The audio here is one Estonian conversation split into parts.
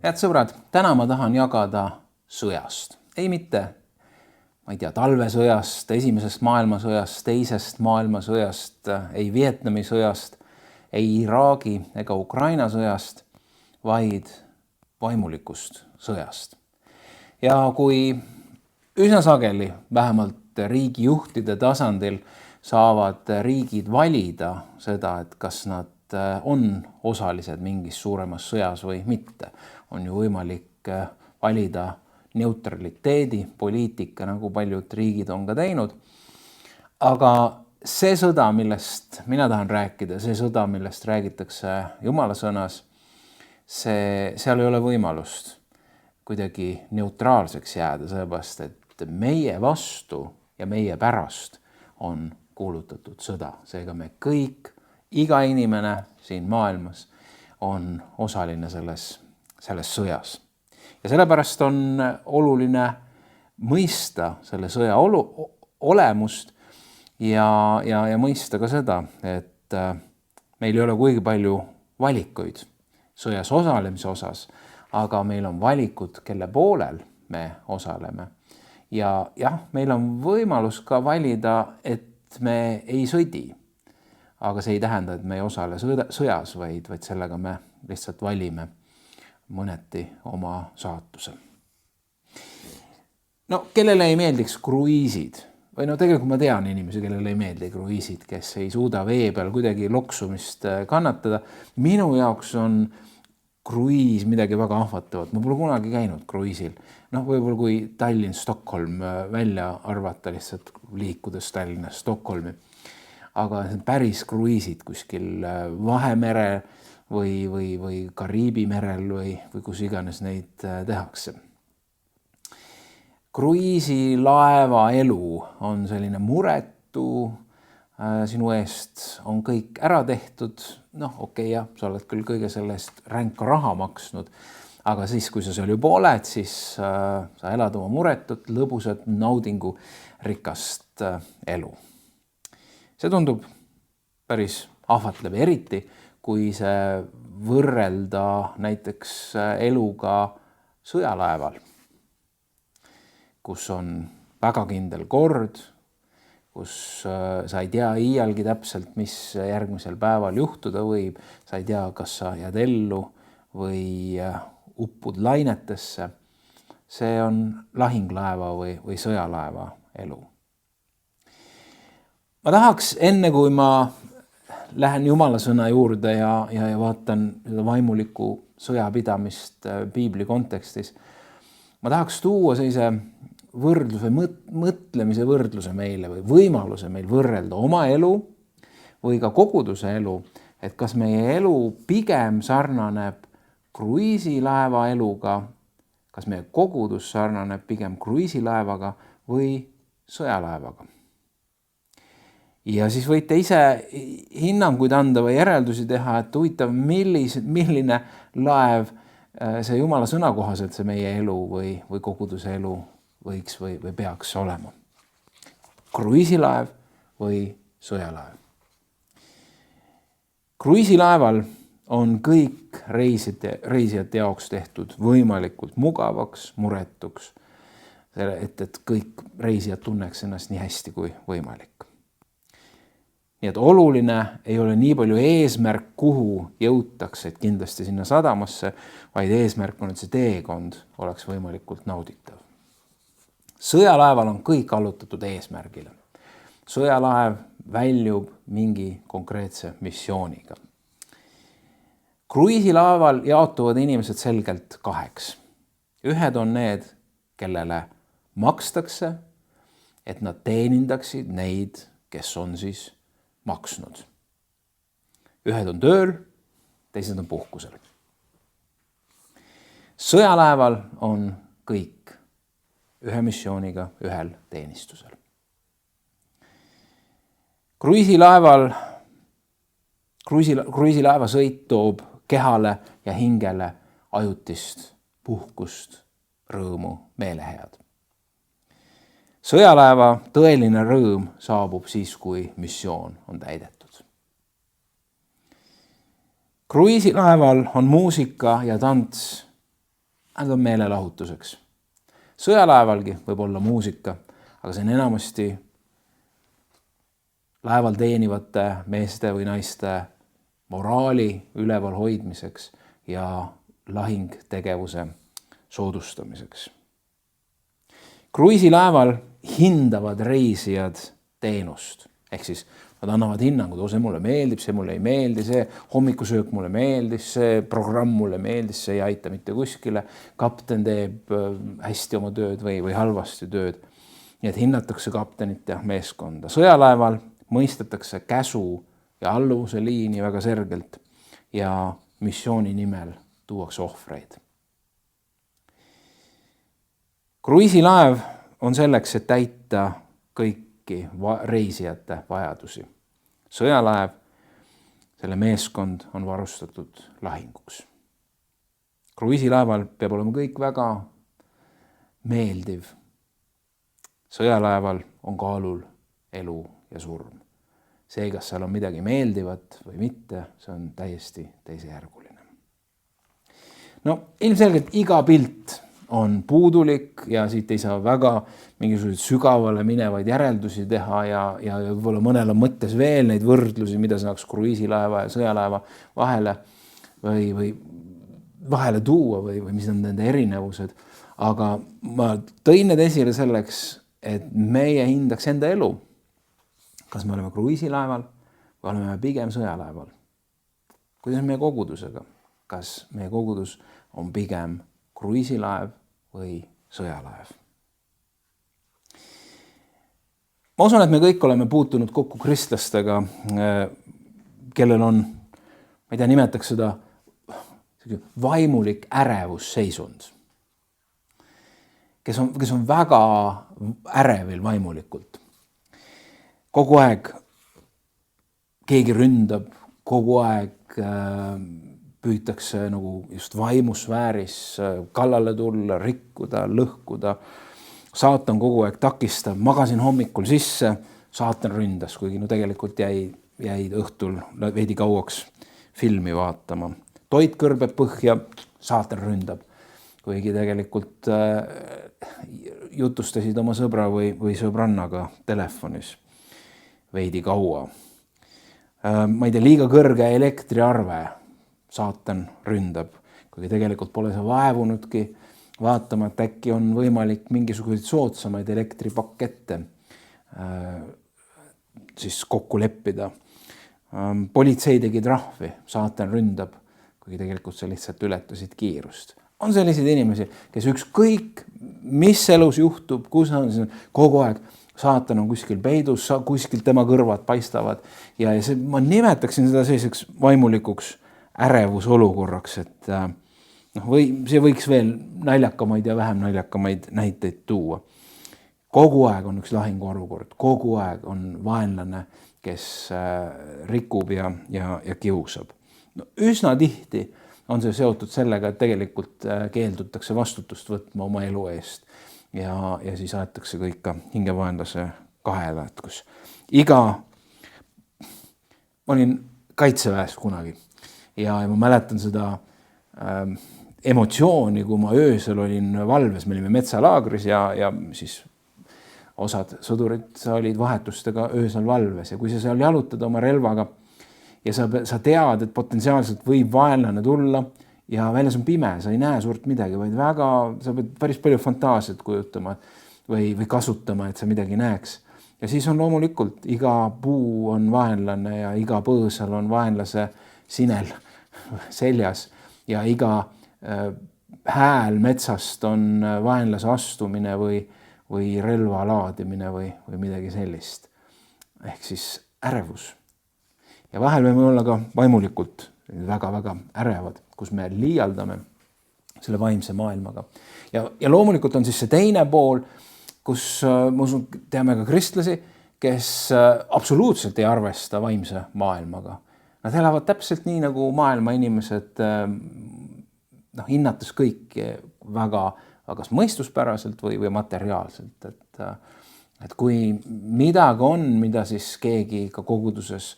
Head sõbrad, täna ma tahan jagada sõjast. Ei mitte, ma ei tea, talvesõjast, esimesest maailmasõjast, teisest maailmasõjast, ei Vietnami sõjast, ei Iraagi ega Ukraina sõjast, vaid vaimulikust sõjast. Ja kui üsna sageli, vähemalt riigijuhtide tasandil, saavad riigid valida seda, et kas nad on osalised mingis suuremas sõjas või mitte, on ju võimalik valida neutraliteedi poliitika, nagu paljud riigid on ka teinud. Aga see sõda, millest mina tahan rääkida, see sõda, millest räägitakse Jumala sõnas, seal ei ole võimalust kuidagi neutraalseks jääda, sellepärast et meie vastu ja meie pärast on kuulutatud sõda. Seega me kõik, iga inimene siin maailmas on osaline selles sõjas. Ja sellepärast on oluline mõista selle sõja olemust ja mõista ka seda, et meil ei ole kuigi palju valikuid sõjas osalemise osas, aga meil on valikud, kelle poolel me osaleme. Ja jah, meil on võimalus ka valida, et me ei sõdi. Aga see ei tähenda, et me ei osale sõjas, vaid sellega me lihtsalt valime mõneti oma saatuse. No, kellele ei meeldiks kruiisid? Või tegelikult ma tean inimesi, kellele ei meeldi kruiisid, kes ei suuda vee peal kuidagi loksumist kannatada. Minu jaoks on kruiis midagi väga ahvatavat. Ma pole kunagi käinud kruiisil. Võib-olla kui Tallinn-Stockholm välja arvata lihtsalt liikudes Tallinnast Stockholmi. Aga päris kruiisid kuskil Vahemere või Kariibi merel või kus iganes neid tehakse. Kruiisilaeva elu on selline muretu, sinu eest on kõik ära tehtud, jah, sa oled küll kõige sellest ränka raha maksnud, aga siis, kui sa seal juba oled, siis sa elad oma muretut, lõbusat, naudingu rikast elu. See tundub päris ahvatlev, eriti kui see võrrelda näiteks eluga sõjalaeval, kus on väga kindel kord, kus sa ei tea iialgi täpselt, mis järgmisel päeval juhtuda võib, sa ei tea, kas sa jääd ellu või uppud lainetesse. See on lahinglaeva või sõjalaeva elu. Ma tahaks enne, kui ma lähen Jumala sõna juurde ja vaatan seda vaimulikku sõjapidamist piibli kontekstis, ma tahaks tuua sellise võrdluse, mõtlemise võrdluse meile või võimaluse meil võrrelda oma elu või ka koguduse elu, et kas meie elu pigem sarnaneb kruiisilaeva eluga, kas meie kogudus sarnaneb pigem kruiisilaevaga või sõjalaevaga. Ja siis võite ise hinnanguid anda või järeldusi teha, et huvitav, milline laev see Jumala sõna kohaselt see meie elu või koguduse elu võiks või peaks olema. Kruiisilaev või sõjalaev. Kruiisilaeval on kõik reisijate jaoks tehtud võimalikult mugavaks, muretuks, et kõik reisijad tunneks ennast nii hästi kui võimalik. Nii et oluline ei ole nii palju eesmärk, kuhu jõutakse, et kindlasti sinna sadamasse, vaid eesmärk on, et see teekond oleks võimalikult nauditav. Sõjalaeval on kõik allutatud eesmärgile. Sõjalaev väljub mingi konkreetse missiooniga. Kruiisilaeval jaotuvad inimesed selgelt kaheks. Ühed on need, kellele makstakse, et nad teenindaksid neid, kes on siis maksnud. Ühed on tööl, teised on puhkusel. Sõjalaeval on kõik ühe missiooniga, ühel teenistusel. Kruiisilaeva sõit toob kehale ja hingele ajutist puhkust, rõõmu, meelehead. Sõjalaeva tõeline rõõm saabub siis, kui missioon on täidetud. Kruiisilaeval on muusika ja tants need on meelelahutuseks. Sõjalaevalgi võib olla muusika, aga see on enamasti laeval teenivate meeste või naiste moraali üleval hoidmiseks ja lahingtegevuse soodustamiseks. Kruiisilaeval hindavad reisijad teenust, ehk siis nad annavad hinnangud, see mulle meeldib, see mulle ei meeldi, see hommikusöök mulle meeldis, see programm mulle meeldis, see ei aita mitte kuskile, kapten teeb hästi oma tööd või halvasti tööd. Nii et hinnatakse kaptenit ja meeskonda. Sõjalaeval mõistetakse käsu ja alluvuse liini väga selgelt ja missiooni nimel tuuakse ohvreid. Kruiisilaev on selleks, et täita kõiki reisijate vajadusi. Sõjalaev, selle meeskond on varustatud lahinguks. Kruiisilaeval peab olema kõik väga meeldiv. Sõjalaeval on kaalul elu ja surm. See, kas seal on midagi meeldivat või mitte, see on täiesti teisejärguline. No ilmselgelt iga pilt on puudulik ja siit ei saa väga mingisuguseid sügavale minevaid järeldusi teha ja võib-olla mõnel on mõttes veel neid võrdlusi, mida saaks kruiisilaeva ja sõjalaeva vahele tuua või mis on nende erinevused. Aga ma tõin need esile selleks, et meie hindaks enda elu. Kas me oleme kruiisilaeval või oleme pigem sõjalaeval? Kuidas meie kogudusega? Kas meie kogudus on pigem kruiisilaev või sõjalaev? Ma usun, et me kõik oleme puutunud kokku kristlastega, kellel on, ma ei tea, nimetaks seda vaimulik ärevusseisund. Kes on väga ärevil vaimulikult. Kogu aeg keegi ründab, kogu aeg püütakse nagu just vaimusfääris kallale tulla, rikkuda, lõhkuda. Saatan kogu aeg takistab, magasin hommikul sisse, saatan ründas, kuigi tegelikult jäid õhtul veidi kauaks filmi vaatama. Toit kõrbeb põhja, saatan ründab, kuigi tegelikult jutustasid oma sõbra või sõbrannaga telefonis veidi kaua. Ma ei tea, liiga kõrge elektriarve, saatan ründab, kuigi tegelikult pole see vaevunudki vaatama, et äkki on võimalik mingisuguseid soodsamaid elektripakette siis kokku leppida. Politsei tegi trahvi, saatan ründab, kuigi tegelikult see lihtsalt ületasid kiirust. On selliseid inimesi, kes ükskõik, mis elus juhtub, kus on kogu aeg, saatan on kuskil peidus, kuskil tema kõrvad paistavad ja ma nimetaksin seda selliseks vaimulikuks ärevusolukorraks, et see võiks veel naljakamaid ja vähem naljakamaid näiteid tuua. Kogu aeg on üks lahinguolukord, kogu aeg on vaenlane, kes rikub ja kiusab. No, üsna tihti on see seotud sellega, et tegelikult keeldutakse vastutust võtma oma elu eest ja siis aetakse kõik ka hingevaenlase kahele, et kus ma olin kaitseväes kunagi ja ma mäletan seda emotsiooni, kui ma öösel olin valves, me olime metsalaagris ja siis osad sõdurid olid vahetustega öösel valves ja kui sa seal jalutad oma relvaga ja sa tead, et potentsiaalselt võib vaenlane tulla ja väljas on pime, sa ei näe suurt midagi, vaid sa pead päris palju fantaasiat kujutama või kasutama, et sa midagi näeks. Ja siis on loomulikult iga puu on vaenlane ja iga põõsal on vaenlase sinel seljas ja iga hääl metsast on vaenlase astumine või relva laadimine või midagi sellist. Ehk siis ärevus. Ja vahel võime olla ka vaimulikult väga-väga ärevad, kus me liialdame selle vaimse maailmaga. Ja loomulikult on siis see teine pool, kus ma usun, teame ka kristlasi, kes absoluutselt ei arvesta vaimse maailmaga. Nad elavad täpselt nii, nagu maailma inimesed hinnates kõiki väga kas mõistuspäraselt või materiaalselt. Et kui midagi on, mida siis keegi ka koguduses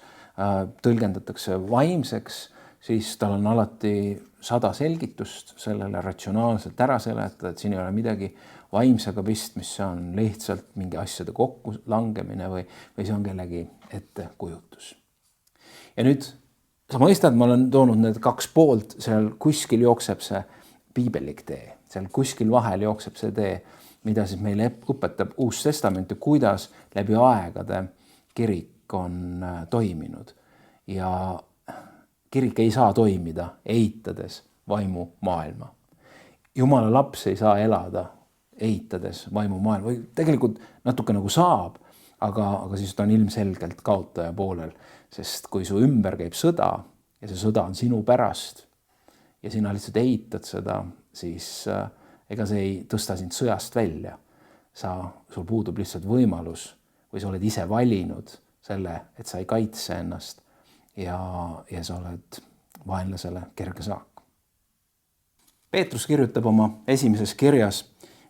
tõlgendatakse vaimseks, siis tal on alati 100 selgitust sellele ratsionaalselt ära seletada, et siin ei ole midagi vaimsega pistmist, see on lihtsalt mingi asjade kokku langemine või see on kellegi ettekujutus. Ja nüüd sa mõistad, ma olen toonud need 2 poolt, seal kuskil jookseb see piibellik tee, seal kuskil vahel jookseb see tee, mida siis meile õpetab Uus Testament ja kuidas läbi aegade kirik on toiminud. Ja kirik ei saa toimida eitades vaimumaailma. Jumala laps ei saa elada eitades vaimumaailma või tegelikult natuke nagu saab, aga siis ta on ilmselgelt kaotaja poolel, sest kui su ümber käib sõda ja see sõda on sinu pärast ja sina lihtsalt eitad seda, siis ega see ei tõsta sind sõjast välja. Sul puudub lihtsalt võimalus või sa oled ise valinud selle, et sa ei kaitse ennast ja sa oled vaenlasele kerge saak. Peetrus kirjutab oma esimeses kirjas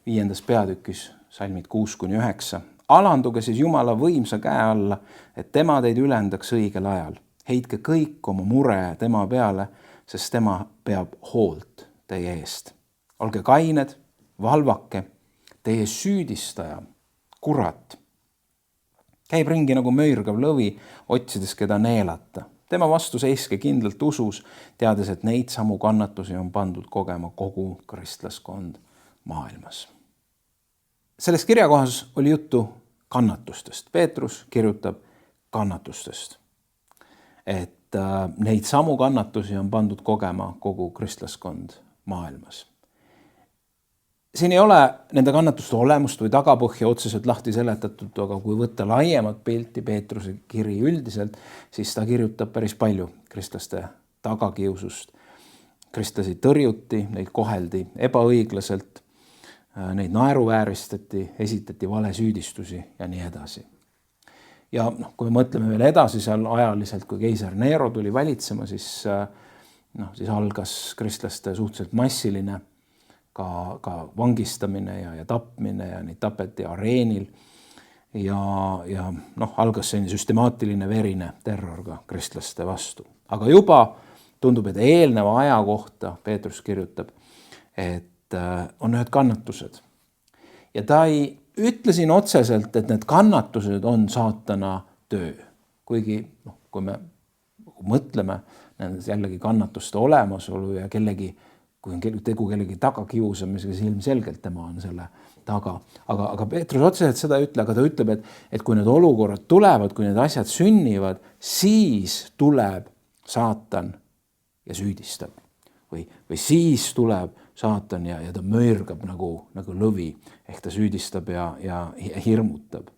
5. peatükis salmid 6-9. Alanduge siis Jumala võimsa käe alla, et tema teid ülendaks õigel ajal. Heitke kõik oma mure tema peale, sest tema peab hoolt teie eest. Olge kained, valvake, teie süüdistaja, kurat. Käib ringi nagu möirgav lõvi, otsides keda neelata. Tema vastu seiske kindlalt usus, teades, et neid samu kannatusi on pandud kogema kogu kristlaskond maailmas. Selles kirjakohas oli juttu kannatustest. Peetrus kirjutab kannatustest. Et neid samu kannatusi on pandud kogema kogu kristlaskond maailmas. Siin ei ole nende kannatuste olemust või tagapõhja otseselt lahti seletatud, aga kui võtta laiemat pilti Peetruse kiri üldiselt, siis ta kirjutab päris palju kristlaste tagakiusust. Kristlasi tõrjuti, neid koheldi ebaõiglaselt, neid naeruvääristati, esitati valesüüdistusi ja nii edasi. Ja kui me mõtleme veel edasi seal ajaliselt, kui keiser Nero tuli valitsema, siis algas kristlaste suhteliselt massiline ka vangistamine ja tapmine ja neid tapeti areenil ja algas selline süstemaatiline verine terror ka kristlaste vastu. Aga juba tundub, et eelneva aja kohta Peetrus kirjutab, et on ühed kannatused. Ja ta ei ütle siin otseselt, et need kannatused on saatana töö. Kuigi, kui me mõtleme jällegi kannatuste olemasolu ja kui on tegu kellegi tagakiusamisega, siis ilmselgelt tema on selle taga. Aga Peetrus otseselt seda ei ütle, aga ta ütleb, et kui need olukorrad tulevad, kui need asjad sünnivad, siis tuleb saatan ja süüdistab. Või siis tuleb saatan ja ta möörgab nagu lõvi, ehk ta süüdistab ja hirmutab.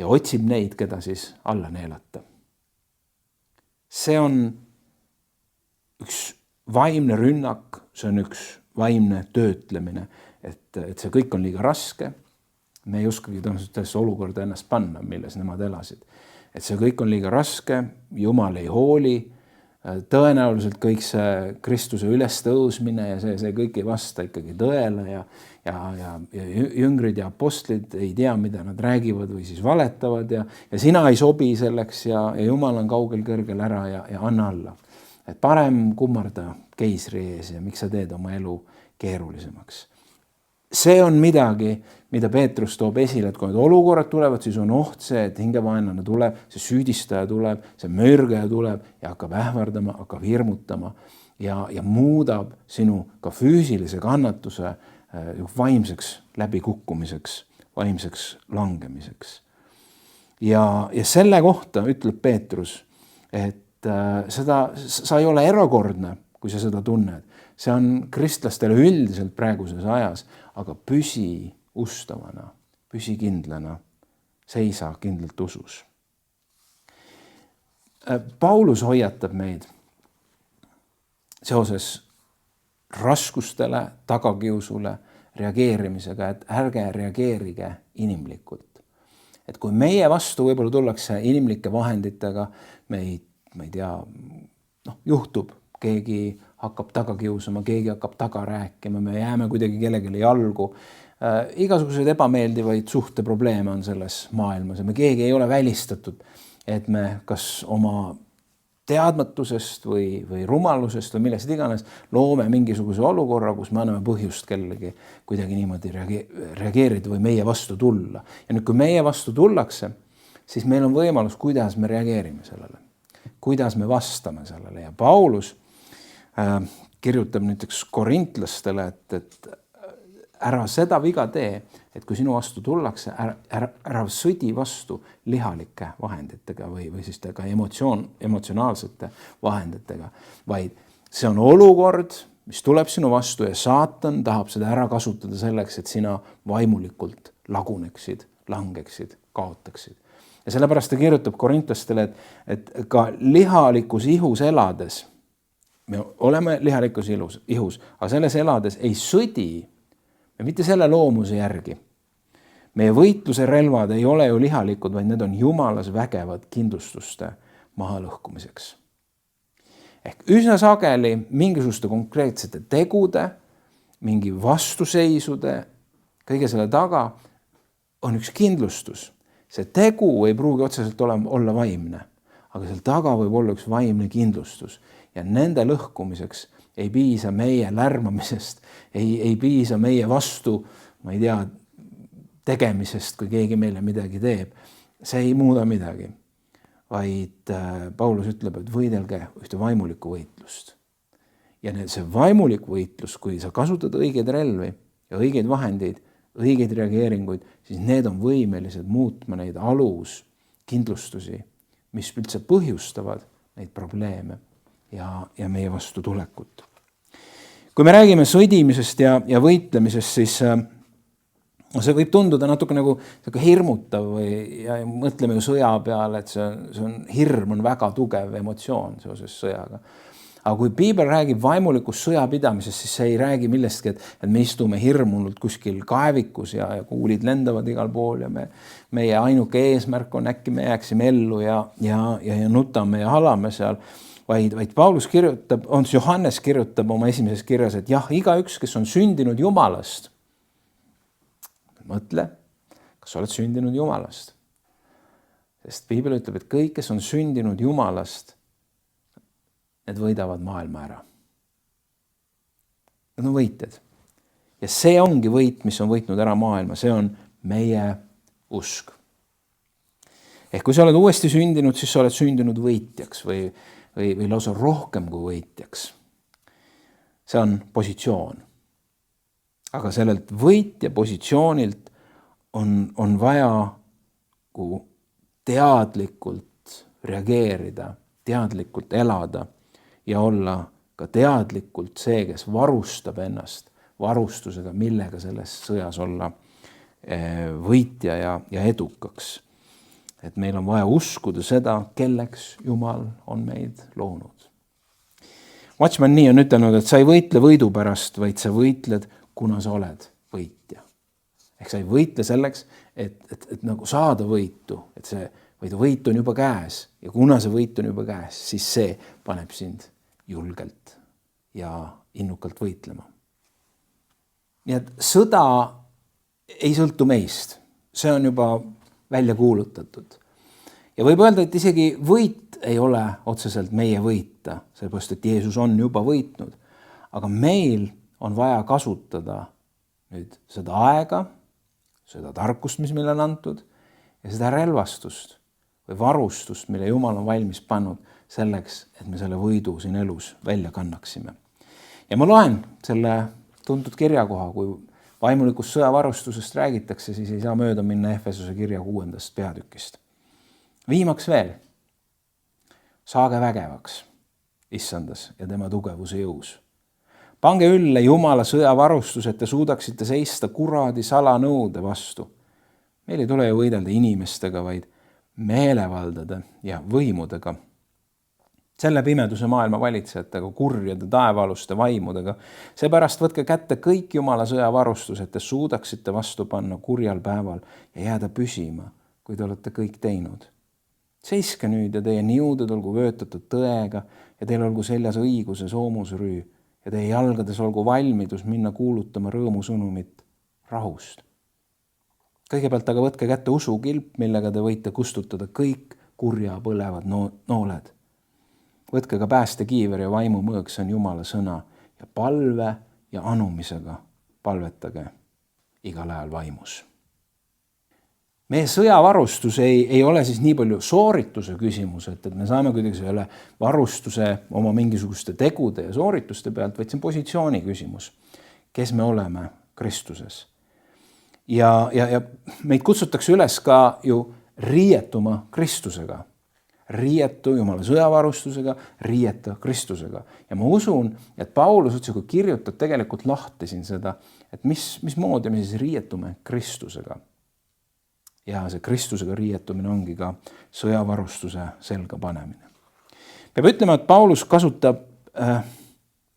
Ja otsib neid, keda siis alla neelata. See on üks vaimne rünnak, see on üks vaimne töötlemine, et see kõik on liiga raske. Me ei oskagi tõenäoliselt olukorda ennast panna, milles nemad elasid. Et see kõik on liiga raske, Jumal ei hooli, tõenäoliselt kõik see Kristuse ülestõusmine ja see kõik ei vasta ikkagi tõele ja jüngrid ja apostlid ei tea, mida nad räägivad või siis valetavad ja sina ei sobi selleks ja Jumal on kaugel kõrgel ära ja anna alla. Et parem kummarda keisri ees ja miks sa teed oma elu keerulisemaks. See on midagi, mida Peetrus toob esile, et kui need olukorrad tulevad, siis on oht see, et hingevaenlane tuleb, see süüdistaja tuleb, see möörgaja tuleb ja hakkab ähvardama, hakkab hirmutama ja muudab sinu ka füüsilise kannatuse vaimseks läbikukkumiseks, vaimseks langemiseks. Ja selle kohta ütleb Peetrus, et sa ei ole erakordne, kui sa seda tunned. See on kristlastele üldiselt praeguses ajas, aga püsi ustavana, püsi kindlana, seisa kindlalt usus. Paulus hoiatab meid seoses raskustele, tagakiusule, reageerimisega, et ärge reageerige inimlikult. Et kui meie vastu võib-olla tullakse inimlike vahenditega, ma ei tea, juhtub, keegi hakkab taga kiusama, keegi hakkab taga rääkima, me jääme kuidagi kellelegi jalgu. Igasuguseid ebameeldivaid suhteprobleeme on selles maailmas ja me keegi ei ole välistatud, et me kas oma teadmatusest või rumalusest või millest iganes loome mingisuguse olukorra, kus me anname põhjust kellegi kuidagi niimoodi reageerida või meie vastu tulla. Ja nüüd, kui meie vastu tullakse, siis meil on võimalus, kuidas me reageerime sellele, kuidas me vastame sellele. Ja Paulus kirjutab näiteks korintlastele, et ära seda viga tee, et kui sinu vastu tullakse, ära sõdi vastu lihalike vahenditega või siis ka emotsionaalsete vahenditega, vaid see on olukord, mis tuleb sinu vastu ja saatan tahab seda ära kasutada selleks, et sina vaimulikult laguneksid, langeksid, kaotaksid. Ja sellepärast ta kirjutab korintlastele, et ka lihalikus ihus elades, me oleme lihalikus ihus, aga selles elades ei sõdi ja mitte selle loomuse järgi. Meie võitluse relvad ei ole ju lihalikud, vaid need on Jumalas vägevad kindlustuste mahalõhkumiseks. Ehk üsna sageli mingisuguste konkreetsete tegude, mingi vastuseisude, kõige selle taga on üks kindlustus. See tegu ei pruugi otseselt olla vaimne, aga seal taga võib olla üks vaimne kindlustus. Ja nende lõhkumiseks ei piisa meie lärmamisest, ei piisa meie vastu, ma ei tea, tegemisest, kui keegi meile midagi teeb. See ei muuda midagi, vaid Paulus ütleb, et võidelge ühte vaimulikku võitlust. Ja see vaimulik võitlus, kui sa kasutad õigeid relvi ja õigeid vahendeid, õigeid reageeringuid, siis need on võimelised muutma neid aluskindlustusi, mis üldse põhjustavad neid probleeme ja meie vastu tulekut. Kui me räägime sõdimisest ja võitlemisest, siis see võib tunduda natuke nagu hirmutav ja mõtleme ju sõja peale, et see on hirm on väga tugev emotsioon seoses sõjaga. Aga kui Piibel räägib vaimulikust sõjapidamisest, siis see ei räägi millestki, et me istume hirmunult kuskil kaevikus ja kuulid lendavad igal pool ja meie ainuke eesmärk on äkki me jääksime ellu ja nutame ja halame seal. Vaid Paulus kirjutab, Johannes kirjutab oma esimeses kirjas, et jah, igaüks, kes on sündinud Jumalast, mõtle, kas sa oled sündinud Jumalast. Sest Piibel ütleb, et kõik, kes on sündinud Jumalast, need võidavad maailma ära. Need on võitjad. Ja see ongi võit, mis on võitnud ära maailma. See on meie usk. Ehk kui sa oled uuesti sündinud, siis sa oled sündinud võitjaks või lausa rohkem kui võitjaks. See on positsioon. Aga sellelt võitja positsioonilt on vaja teadlikult reageerida, teadlikult elada ja olla ka teadlikult see, kes varustab ennast varustusega, millega selles sõjas olla võitja ja edukaks. Et meil on vaja uskuda seda, kelleks Jumal on meid loonud. Watchman nii on ütelnud, et sa ei võitle võidu pärast, vaid sa võitled, kuna sa oled võitja. Ehk sa ei võitle selleks, et nagu saada võitu, vaid võit on juba käes ja kuna see võit on juba käes, siis see paneb sind julgelt ja innukalt võitlema. Nii et sõda ei sõltu meist, see on juba välja kuulutatud. Ja võib öelda, et isegi võit ei ole otseselt meie võita, sellepärast, et Jeesus on juba võitnud. Aga meil on vaja kasutada nüüd seda aega, seda tarkust, mis meile on antud, ja seda relvastust või varustust, mille Jumal on valmis pannud selleks, et me selle võidu siin elus välja kannaksime. Ja ma loen selle tuntud kirjakoha, kui vaimulikust sõjavarustusest räägitakse, siis ei saa mööda minna Efesuse kirja 6. peatükist. Viimaks veel, saage vägevaks issandas ja tema tugevuse jõus. Pange ülle Jumala sõjavarustus, et te suudaksite seista kuradi salanõude vastu. Meil ei tule ju võidelda inimestega, vaid meelevaldade ja võimudega. Selle pimeduse maailma valitsejatega, kurjade taevaaluste vaimudega. Seepärast võtke kätte kõik Jumala sõjavarustus, et te suudaksite vastu panna kurjal päeval ja jääda püsima, kui te olete kõik teinud. Seiske nüüd ja teie niuded olgu vöötatud tõega ja teil olgu seljas õiguse soomusrüü ja teie jalgades olgu valmidus minna kuulutama rõõmusõnumit rahust. Kõigepealt aga võtke kätte usukilp, millega te võite kustutada kõik kurja põlevad nooled. võtke ka päästekiiver ja vaimumõõk, see on Jumala sõna, ja palve ja anumisega palvetage igal ajal vaimus. Meie sõjavarustus ei ole siis nii palju soorituse küsimus, et me saame kuidagi selle varustuse oma mingisuguste tegude ja soorituste pealt, vaid see on positsiooni küsimus, kes me oleme Kristuses. Ja meid kutsutakse üles ka ju riietuma Kristusega. Riietu Jumala sõjavarustusega, riieta Kristusega. Ja ma usun, et Paulus otse kui kirjutab tegelikult lahti siin seda, et mismoodi me siis riietume Kristusega. Ja see Kristusega riietumine ongi ka sõjavarustuse selga panemine. Peab ütlema, et Paulus kasutab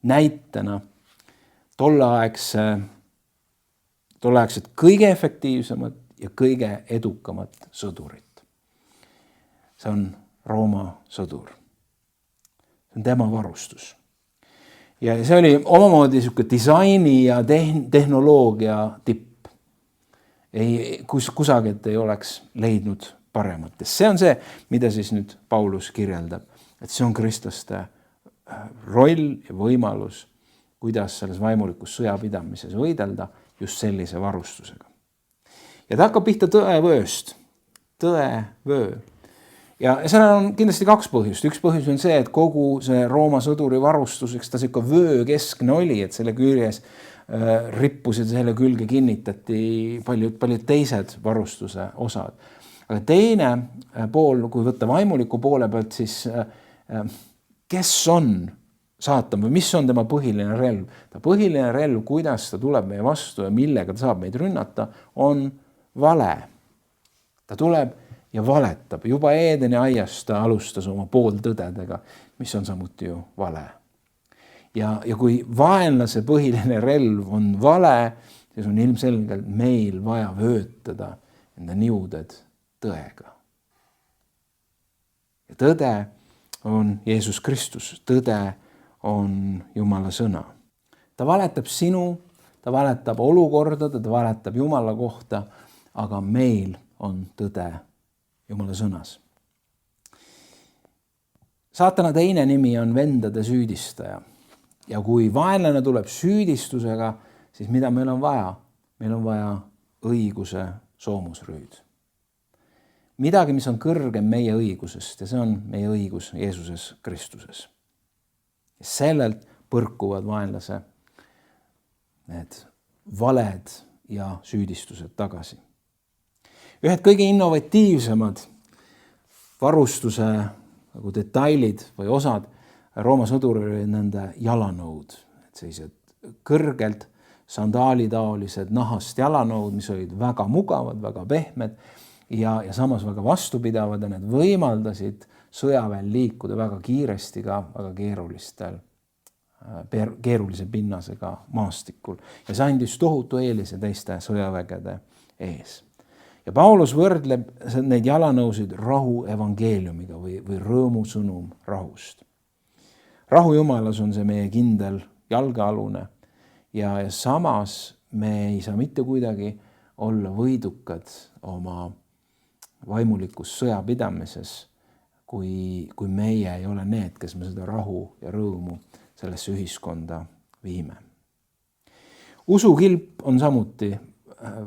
näitena tolleaegset kõige efektiivsemat ja kõige edukamat sõdurit. See on Rooma sõdur. See on tema varustus. Ja see oli omamoodi niisugune disaini ja tehnoloogia tipp. Kusagilt ei oleks leidnud paremat. See on see, mida siis nüüd Paulus kirjeldab, et see on kristlaste roll ja võimalus, kuidas selles vaimulikus sõjapidamises võidelda just sellise varustusega. Ja ta hakkab pihta tõevööst. Tõevöö. Ja sellel on kindlasti kaks põhjust. Üks põhjus on see, et kogu see Rooma sõduri varustuseks ta siuke vöökeskne oli, et selle küljes rippusid selle külge kinnitati paljud teised varustuse osad. Aga teine pool, kui võtta vaimuliku poole pealt, siis kes on saatan või mis on tema põhiline relv? Ta põhiline relv, kuidas ta tuleb meie vastu ja millega ta saab meid rünnata, on vale. Ta tuleb ja valetab. Juba Eedeni aias ta alustas oma pooltõdedega, mis on samuti ju vale. Ja kui vaenlase põhiline relv on vale, siis on ilmselgelt meil vaja vöötada enda niuded tõega. Ja tõde on Jeesus Kristus. Tõde on Jumala sõna. Ta valetab sinu, ta valetab olukorda, ta valetab Jumala kohta, aga meil on tõde Jumala sõnas. Saatana teine nimi on vendade süüdistaja. Ja kui vaenlane tuleb süüdistusega, siis mida meil on vaja? Meil on vaja õiguse soomusrüüd. Midagi, mis on kõrgem meie õigusest ja see on meie õigus Jeesuses Kristuses. Ja sellelt põrkuvad vaenlase need valed ja süüdistused tagasi. Ühed kõige innovatiivsemad varustuse nagu detailid või osad Rooma sõduril oli nende jalanõud, sellised kõrgelt sandaalitaolised nahast jalanõud, mis olid väga mugavad, väga pehmed ja samas väga vastupidavad ja need võimaldasid sõjaväel liikuda väga kiiresti ka väga keerulise pinnasega maastikul ja see andis tohutu eelise teiste sõjavägede ees. Ja Paulus võrdleb neid jalanõusid rahu evangeeliumiga või rõõmusõnum rahust. Rahu Jumalas on see meie kindel jalgealune ja samas me ei saa mitte kuidagi olla võidukad oma vaimulikus sõjapidamises, kui meie ei ole need, kes me seda rahu ja rõõmu sellesse ühiskonda viime. Usukilp on samuti,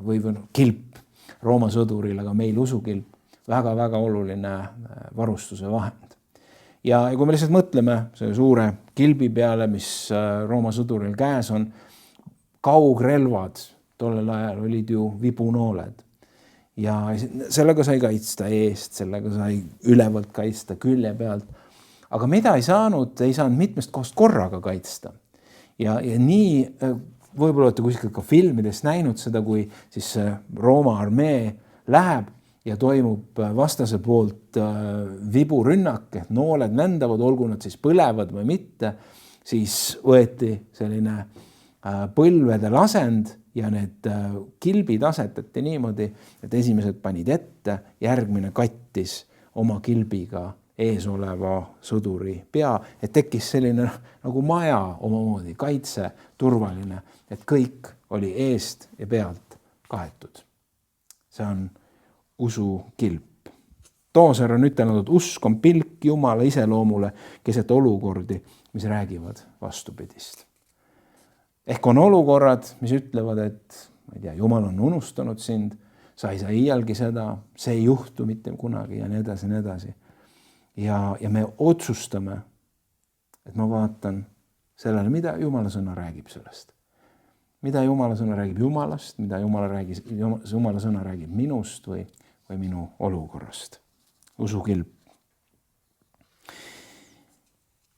või kilp Rooma sõduril, aga meil usukilp, väga-väga oluline varustuse vahend. Ja kui me lihtsalt mõtleme selle suure kilbi peale, mis Rooma sõduril käes on, kaugrelvad tollel ajal olid ju vibunooled. Ja sellega sai kaitsta eest, sellega sai ülevalt kaitsta külje pealt. Aga mida ei saanud mitmest kohast korraga kaitsta. Ja nii võib-olla olete kuskil ka filmidest näinud seda, kui siis Rooma armee läheb ja toimub vastase poolt viburünnak, et nooled lendavad, olgu nad siis põlevad või mitte, siis võeti selline põlvedel asend ja need kilbid asetati niimoodi, et esimesed panid ette, järgmine kattis oma kilbiga ees oleva sõduri pea, et tekkis selline nagu maja omamoodi, kaitse, turvaline, et kõik oli eest ja pealt kaetud. See on usukilp. Tooser on ütelnud, et usk on pilk Jumala iseloomule keset olukordi, mis räägivad vastupidist. Ehk on olukorrad, mis ütlevad, et ma ei tea, Jumal on unustanud sind, sa ei saa iialgi seda, see ei juhtu mitte kunagi ja nii edasi, nii edasi. Ja me otsustame, et ma vaatan sellele, mida Jumala sõna räägib sellest. Mida Jumala sõna räägib Jumalast, mida Jumala sõna räägib minust või minu olukorrast. Usukilp.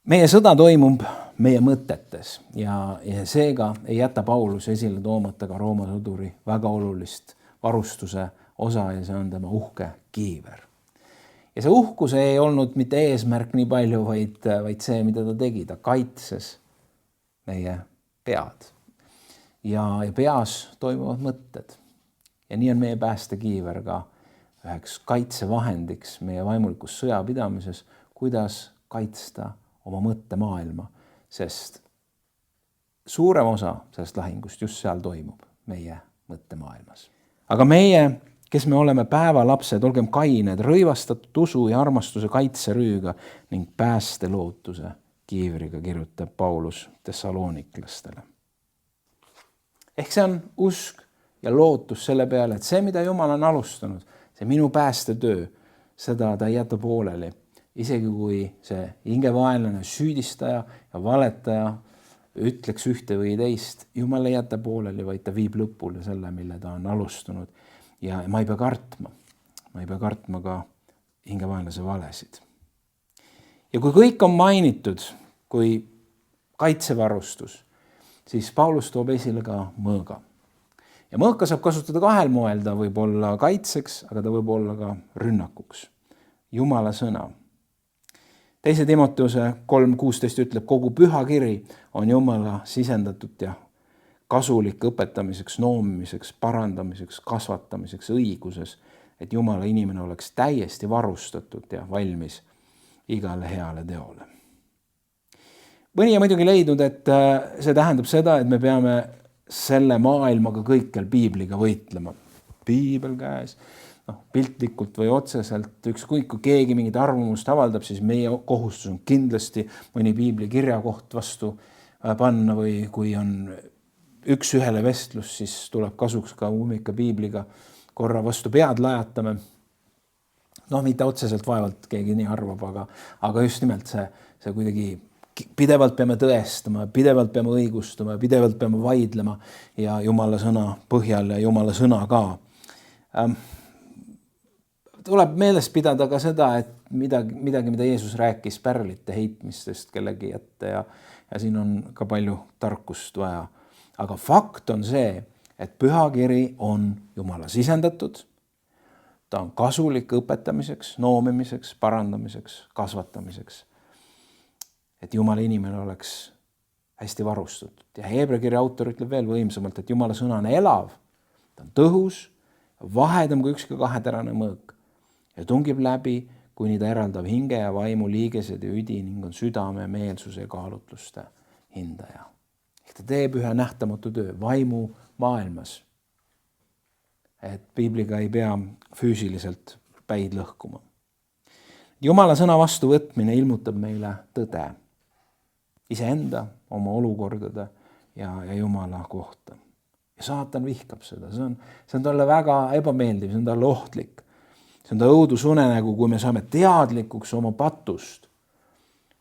Meie sõda toimub meie mõtetes ja seega ei jäta Paulus esile toomata ka Rooma sõduri väga olulist varustuse osa ja see on tema uhke kiiver. Ja see uhkus ei olnud mitte eesmärk nii palju, vaid see, mida ta tegi. Ta kaitses meie pead ja peas toimuvad mõtted. Ja nii on meie päästekiiver ka üheks kaitsevahendiks meie vaimulikus sõjapidamises, kuidas kaitsta oma mõttemaailma, sest suurem osa sellest lahingust just seal toimub meie mõttemaailmas. Aga meie, kes me oleme päevalapsed, olgem kained, rõivastatud usu ja armastuse kaitserüüga ning päästelootuse kiivriga, kirjutab Paulus Thessaloniklastele. Ehk see on usk ja lootus selle peale, et see, mida Jumal on alustanud, see minu päästetöö, seda ta ei jäta pooleli. Isegi kui see hingevaenlane, süüdistaja ja valetaja ütleks ühte või teist, Jumal ei jäta pooleli, vaid ta viib lõpule selle, mille ta on alustanud. Ja ma ei pea kartma. Ma ei pea kartma ka hingevaenlase valesid. Ja kui kõik on mainitud kui kaitsevarustus, siis Paulus toob esile ka mõõga. Ja mõõka saab kasutada kahel moel, ta võib olla kaitseks, aga ta võib olla ka rünnakuks. Jumala sõna. 2. Timoteuse 3.16 ütleb, kogu püha kiri on Jumala sisendatud ja kasulik õpetamiseks, noomimiseks, parandamiseks, kasvatamiseks õiguses, et Jumala inimene oleks täiesti varustatud ja valmis igale heale teole. Mõni on muidugi leidnud, et see tähendab seda, et me peame selle maailmaga kõikjal piibliga võitlema. Piibel käes, piltlikult või otseselt, ükskõik kui keegi mingit arvamust avaldab, siis meie kohustus on kindlasti mõni piibli kirjakoht vastu panna või kui on üks ühele vestlus, siis tuleb kasuks ka ummika piibliga korra vastu pead lajatame. Mitte otseselt vaevalt keegi nii arvab, aga just nimelt see kuidagi pidevalt peame tõestama, pidevalt peame õigustama, pidevalt peame vaidlema ja Jumala sõna põhjal ja Jumala sõna ka. Tuleb meeles pidada ka seda, et midagi, mida Jeesus rääkis pärlite heitmistest kellegi ette ja siin on ka palju tarkust vaja. Aga fakt on see, et pühakiri on Jumala sisendatud, ta on kasulik õpetamiseks, noomimiseks, parandamiseks, kasvatamiseks. Et Jumala inimene oleks hästi varustatud. Ja Heebrea kirja autor ütleb veel võimsamalt, et Jumala sõna on elav, ta on tõhus, vahedam kui ükski kaheterane mõõk ja tungib läbi, kuni ta eraldab hinge ja vaimu liigesed ja üdi ning on südame, meelsuse ja kaalutluste hindaja. Ehk ta teeb ühe nähtamatu töö vaimu maailmas. Et piibliga ei pea füüsiliselt päid lõhkuma. Jumala sõna vastu võtmine ilmutab meile tõde. Iseenda, oma olukordade ja Jumala kohta. Ja saatan vihkab seda. See on talle väga ebameeldiv, see on talle ohtlik. See on ta õudusunenägu, kui me saame teadlikuks oma patust.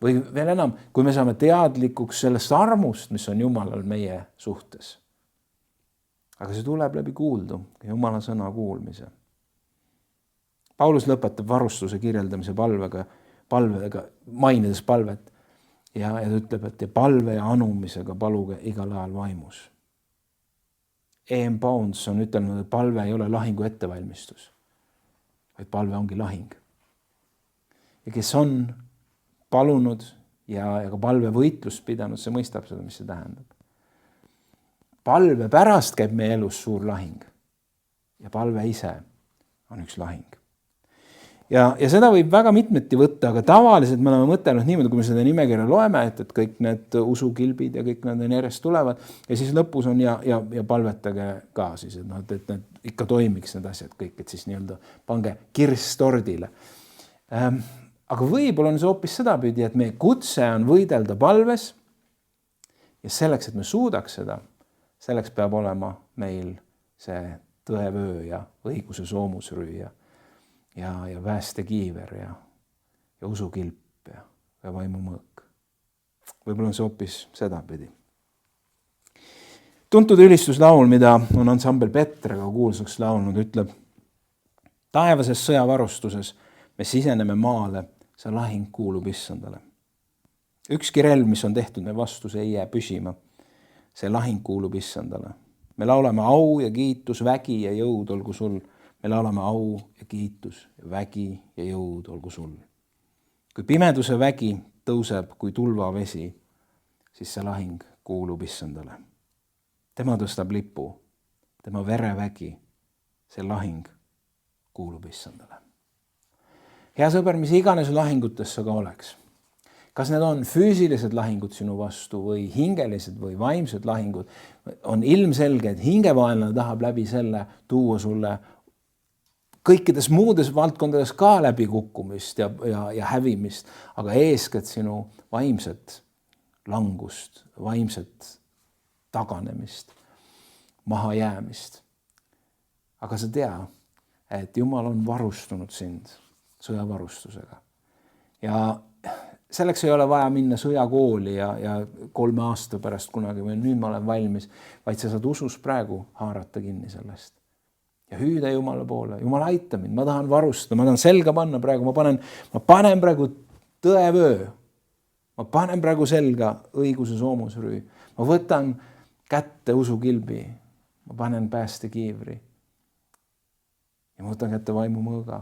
Või veel enam, kui me saame teadlikuks sellest armust, mis on Jumalal meie suhtes. Aga see tuleb läbi kuuldu, Jumala sõna kuulmise. Paulus lõpetab varustuse kirjeldamise palvega, mainides palvet ja ta ütleb, et palve ja anumisega paluge igal ajal vaimus. E.M. Bounds on ütelnud, et palve ei ole lahingu ettevalmistus, vaid palve ongi lahing. Ja kes on palunud ja ka palve võitlust pidanud, see mõistab seda, mis see tähendab. Palve pärast käib meie elus suur lahing ja palve ise on üks lahing. Ja seda võib väga mitmeti võtta, aga tavaliselt me oleme mõtelnud niimoodi, kui me seda nimekirja loeme, et kõik need usukilbid ja kõik need järjest tulevad ja siis lõpus on ja palvetage ka siis, et need ikka toimiks need asjad kõik, et siis nii-öelda pange kirss tordile. Aga võib-olla on see hoopis sedapidi, et meie kutse on võidelda palves ja selleks, et me suudaks seda, selleks peab olema meil see tõevöö ja õiguse soomusrüü ja päästekiiver ja usukilp ja vaimumõõk. Võib-olla on see hoopis sedapidi. Tuntud ülistuslaul, mida on ansambel Petrega kuulsaks laulnud, ütleb: taevases sõjavarustuses me siseneme maale, see lahing kuulub Issandale. Ükski relv, mis on tehtud me vastu, see ei jää püsima. See lahing kuulub Issandale. Me laulame au ja kiitus, vägi ja jõud olgu sul. Me laulame au ja kiitus, vägi ja jõud olgu sul. Kui pimeduse vägi tõuseb kui tulvavesi, siis see lahing kuulub Issandale. Tema tõstab lipu, tema verevägi, see lahing kuulub Issandale. Hea sõber, mis iganes lahingutes sa ka oleks. Kas need on füüsilised lahingud sinu vastu või hingelised või vaimsed lahingud, on ilmselge, et hingevaenlane tahab läbi selle tuua sulle kõikides muudes valdkondades ka läbi kukkumist ja hävimist, aga eeskätt sinu vaimset langust, vaimset taganemist, mahajäämist. Aga sa tea, et Jumal on varustunud sind sõjavarustusega. Ja selleks ei ole vaja minna sõjakooli ja 3 aasta pärast kunagi või nüüd ma olen valmis, vaid sa saad usus praegu haarata kinni sellest. Ja hüüda Jumala poole, Jumal aita mind, ma tahan varustada, ma tahan selga panna praegu, ma panen praegu tõevöö, ma panen praegu selga õiguse soomusrüü, ma võtan kätte usukilbi, ma panen päästekiivri ja ma võtan kätte vaimumõõga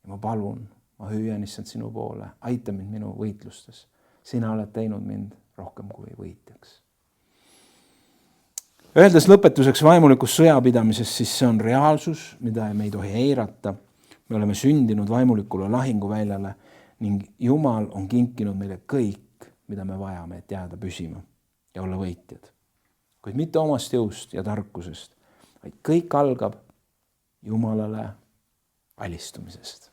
ja ma palun, ma hüüan issand sinu poole, aita mind minu võitlustes. Sina oled teinud mind rohkem kui võitjaks. Öeldes lõpetuseks vaimulikust sõjapidamisest, siis see on reaalsus, mida me ei tohi eirata. Me oleme sündinud vaimulikule lahinguväljale ning Jumal on kinkinud meile kõik, mida me vajame, et jääda püsima ja olla võitjad. Kuid mitte omast jõust ja tarkusest, vaid kõik algab Jumalale alistumisest.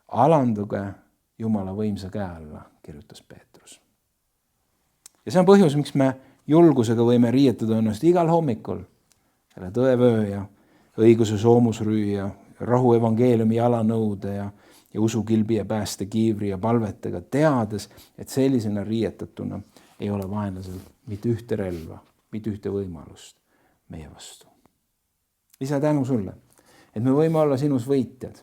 Alanduge Jumala võimsa käe alla, kirjutas Peetrus. Ja see on põhjus, miks me julgusega võime riietada ennast igal hommikul selle tõevöö ja õiguse soomusrüü ja rahu evangeeliumi jalanõude ja usukilbi ja päästekiivri ja palvetega, teades, et sellisena riietatuna ei ole vaenlasel mitte ühte relva, mitte ühte võimalust meie vastu. Isa, tänu sulle, et me võime olla sinus võitjad.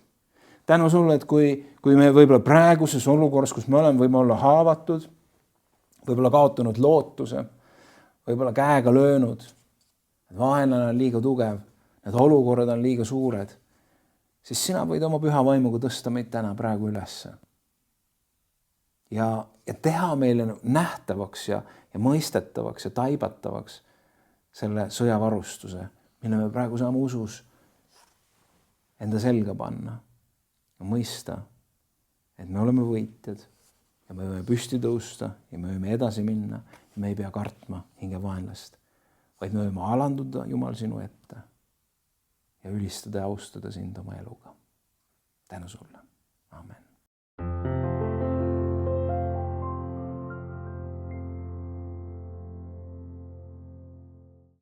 Tänu sulle, et kui me võib-olla praeguses olukorras, kus me oleme, võime olla haavatud, võib-olla kaotanud lootuse, võib-olla käega löönud, et vaenlane on liiga tugev, need olukorrad on liiga suured, siis sina võid oma püha vaimuga tõsta meid täna praegu ülesse. Ja teha meile nähtavaks ja mõistetavaks ja taibatavaks selle sõjavarustuse, mille me praegu saame usus enda selga panna. Ja mõista, et me oleme võitjad ja me võime püsti tõusta ja me võime edasi minna ja me ei pea kartma hinge vaenlast, vaid me võime alanduda Jumal sinu ette ja ülistada ja austada sind oma eluga. Tänu sulle. Amen.